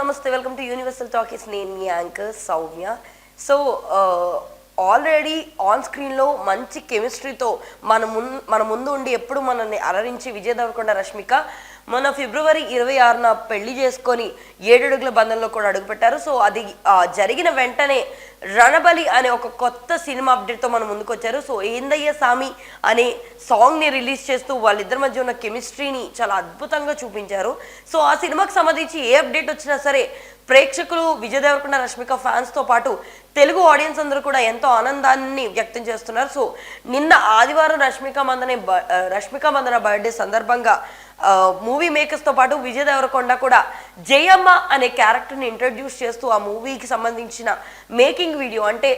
నమస్తే, welcome to Universal Talkies. నేను మీ anchor Soumya. So already on స్క్రీన్లో మంచి కెమిస్ట్రీతో మన ముందు ఉండి ఎప్పుడు మనల్ని అలరించి విజయ్ దేవరకొండ రష్మిక మొన్న ఫిబ్రవరి 26న పెళ్లి చేసుకొని 7 అడుగుల బంధంలో కూడా అడుగుపెట్టారు. సో అది జరిగిన వెంటనే రణబలి అనే ఒక కొత్త సినిమా అప్డేట్తో మన ముందుకు వచ్చారు. సో ఏందయ్య సామి అనే సాంగ్ని రిలీజ్ చేస్తూ వాళ్ళిద్దరి మధ్య ఉన్న కెమిస్ట్రీని చాలా అద్భుతంగా చూపించారు. సో ఆ సినిమాకి సంబంధించి ఏ అప్డేట్ వచ్చినా సరే ప్రేక్షకులు, విజయ్ దేవరకొండ రష్మిక ఫ్యాన్స్తో పాటు తెలుగు ఆడియన్స్ అందరూ కూడా ఎంతో ఆనందాన్ని వ్యక్తం చేస్తున్నారు. సో నిన్న ఆదివారం రష్మిక మందన బర్త్డే సందర్భంగా మూవీ మేకర్స్తో పాటు విజయ్ దేవరకొండ కూడా జయమ్మ అనే క్యారెక్టర్ని ఇంట్రడ్యూస్ చేస్తూ ఆ మూవీకి సంబంధించిన మేకింగ్ వీడియో, అంటే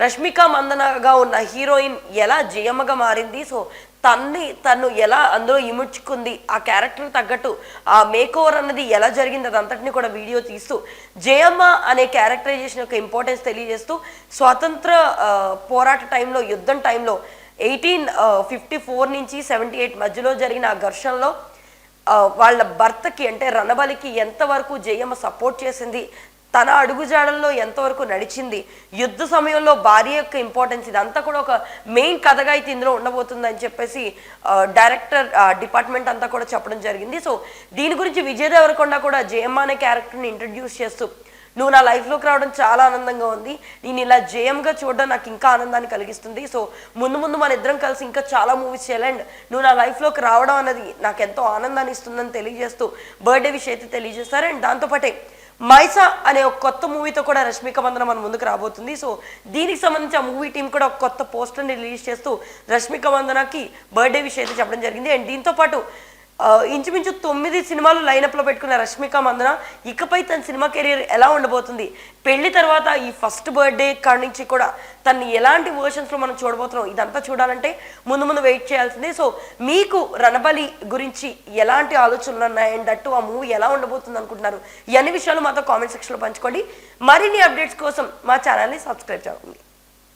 రష్మిక మందనగా ఉన్న హీరోయిన్ ఎలా జయమ్మగా మారింది, సో తను ఎలా అందులో ఇముడ్చుకుంది, ఆ క్యారెక్టర్ తగ్గట్టు ఆ మేక్ ఓవర్ అన్నది ఎలా జరిగింది, అదంతటిని కూడా వీడియో తీస్తూ జయమ్మ అనే క్యారెక్టరైజేషన్ యొక్క ఇంపార్టెన్స్ తెలియజేస్తూ స్వాతంత్ర పోరాట టైంలో, యుద్ధం టైంలో 1854 నుంచి 78 మధ్యలో జరిగిన ఆ ఘర్షణలో వాళ్ళ భర్తకి అంటే రణబలికి ఎంతవరకు జయమ్మ సపోర్ట్ చేసింది, తన అడుగుజాడల్లో ఎంతవరకు నడిచింది, యుద్ధ సమయంలో భార్య యొక్క ఇంపార్టెన్స్, ఇదంతా కూడా ఒక మెయిన్ కథగా అయితే ఇందులో ఉండబోతుందని చెప్పేసి డైరెక్టర్ డిపార్ట్మెంట్ అంతా కూడా చెప్పడం జరిగింది. సో దీని గురించి విజయ్ దేవరకొండ కూడా జయమ్మ అనే క్యారెక్టర్ని ఇంట్రడ్యూస్ చేస్తూ, నువ్వు నా లైఫ్లోకి రావడం చాలా ఆనందంగా ఉంది, నేను ఇలా జయంగా చూడడం నాకు ఇంకా ఆనందాన్ని కలిగిస్తుంది, సో ముందు మన ఇద్దరం కలిసి ఇంకా చాలా మూవీస్ చేయాలి, అండ్ నువ్వు నా లైఫ్లోకి రావడం అనేది నాకు ఎంతో ఆనందాన్ని ఇస్తుందని తెలియజేస్తూ బర్త్డే విష్ అయితే తెలియజేస్తారు. అండ్ దాంతోపాటే మైసా అనే ఒక కొత్త మూవీతో కూడా రష్మిక మందన మన ముందుకు రాబోతుంది. సో దీనికి సంబంధించి ఆ మూవీ టీం కూడా ఒక కొత్త పోస్టర్ని రిలీజ్ చేస్తూ రష్మిక మందనకి బర్త్డే విష్ అయితే చెప్పడం జరిగింది. అండ్ దీంతోపాటు ఇంచుమించు 9 సినిమాలు లైనప్లో పెట్టుకున్న రష్మిక మందన ఇకపై తన సినిమా కెరీర్ ఎలా ఉండబోతుంది, పెళ్లి తర్వాత ఈ ఫస్ట్ బర్త్డే కాడి నుంచి కూడా తను ఎలాంటి వర్షన్స్లో మనం చూడబోతున్నాం, ఇదంతా చూడాలంటే ముందు వెయిట్ చేయాల్సిందే. సో మీకు రణబలి గురించి ఎలాంటి ఆలోచనలు ఉన్నాయి, అండ్ అట్టు ఆ మూవీ ఎలా ఉండబోతుంది అనుకుంటున్నారు, ఈ అన్ని విషయాలు మాతో కామెంట్ సెక్షన్లో పంచుకోండి. మరిన్ని అప్డేట్స్ కోసం మా ఛానల్ని సబ్స్క్రైబ్ చేయండి.